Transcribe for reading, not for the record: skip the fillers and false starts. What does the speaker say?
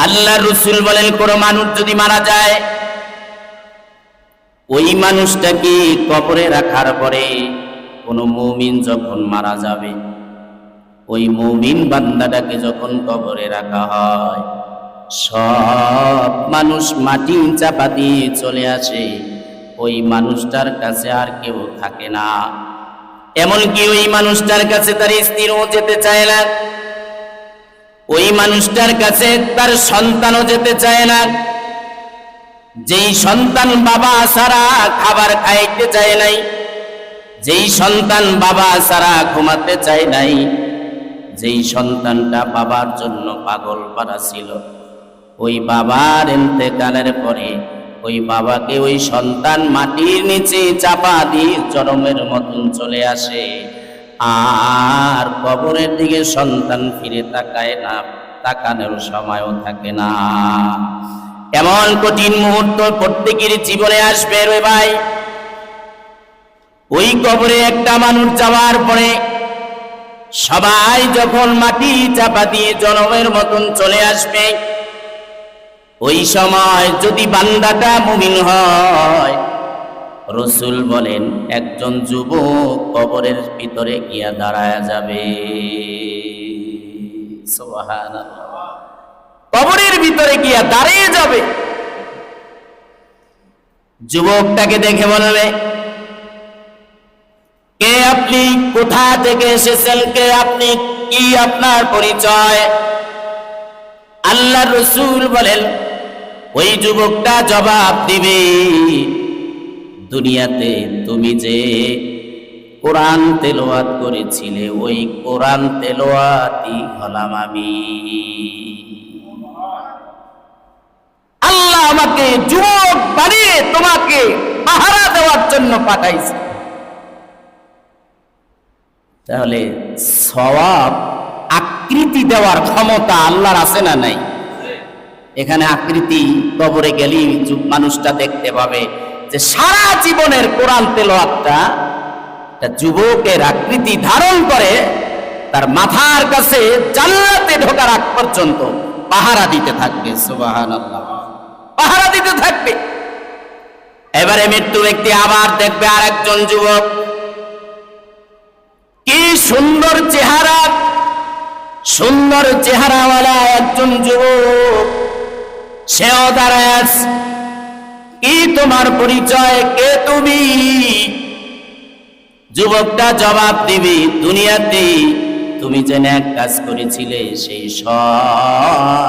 আল্লাহ রাসূল বলেন, কোন মানুষ যদি মারা যায়, ওই মানুষটাকে কবরে রাখার পরে কোন মুমিন যখন মারা যাবে, ওই মুমিন বান্দাটাকে যখন কবরে রাখা হয়, সব মানুষ মাটি চাপা দিয়ে চলে আসে। ওই মানুষটার কাছে আর কেউ থাকে না। এমনকি ওই মানুষটার কাছে তার স্ত্রীও যেতে চায় না, ওই মানুষটার কাছে তার সন্তানও যেতে চায় না। যেই সন্তান বাবা ছাড়া খাবার খাইতে চায় নাই, যেই সন্তান বাবা ছাড়া ঘুমাতে চায় নাই, যেই সন্তানটা বাবার জন্য পাগল পারা ছিল, ওই বাবার ইন্তেকালের পরে ওই বাবাকে ওই সন্তান মাটির নিচে চাপা দিয়ে জনমের মতন চলে আসে। আর কবরের দিকে সন্তান ফিরে তাকায় না, তাকানোর সময়ও থাকে না। এমন কঠিন মুহূর্ত প্রত্যেকের জীবনে আসবে রে ভাই। ওই কবরে একটা মানুষ যাওয়ার পরে সবাই যখন মাটি চাপা দিয়ে জনমের মতন চলে আসবে, ওই সময় যদি বান্দাটা মুমিন হয়, রাসূল বলেন একজন যুবক কবরের ভিতরে গিয়া দাঁড়ায়া যাবে। সুবহানাল্লাহ, কবরের ভিতরে গিয়া দাঁড়িয়ে যাবে। যুবকটাকে দেখে বলবে, কে আপনি, কোথা থেকে এসেছেন, কে আপনি, কি আপনার পরিচয়? আল্লাহর রাসূল বলেন, ওই যুবকটা জবাব দিবে, দুনিয়াতে তুমি যে কোরআন তেলাওয়াত করেছিলে, ওই কোরআন তেলাওয়াতই হলাম আমি। আল্লাহ আমাকে যুবক বানিয়ে তোমাকে পাহারা দেওয়ার জন্য পাঠাইছে। তাহলে সওয়াব আকৃতি দেওয়ার ক্ষমতা আল্লাহর আছে না নাই? এখানে আকৃতি, কবরে গেলেই মানুষটা দেখতে পাবে যে সারা জীবনের কোরআন তেলাওয়াতটা একটা যুবকের আকৃতি ধারণ করে, তার মাথার কাছে জান্নাতে ঢোকার আগ পর্যন্ত পাহারা দিতে থাকবে। সুবহানাল্লাহ, পাহারা দিতে থাকবে। এবারে মৃত্যু ব্যক্তি আবার দেখবে আরেকজন যুবক, কি সুন্দর চেহারা, সুন্দর চেহারাওয়ালা একজন যুবক, সেও দাঁড়ায় আছে। কি তোমার পরিচয়, কে তুমি? যুবকটা জবাব দিবে, দুনিয়াতে তুমি যে নেক কাজ করেছিলে সেই সব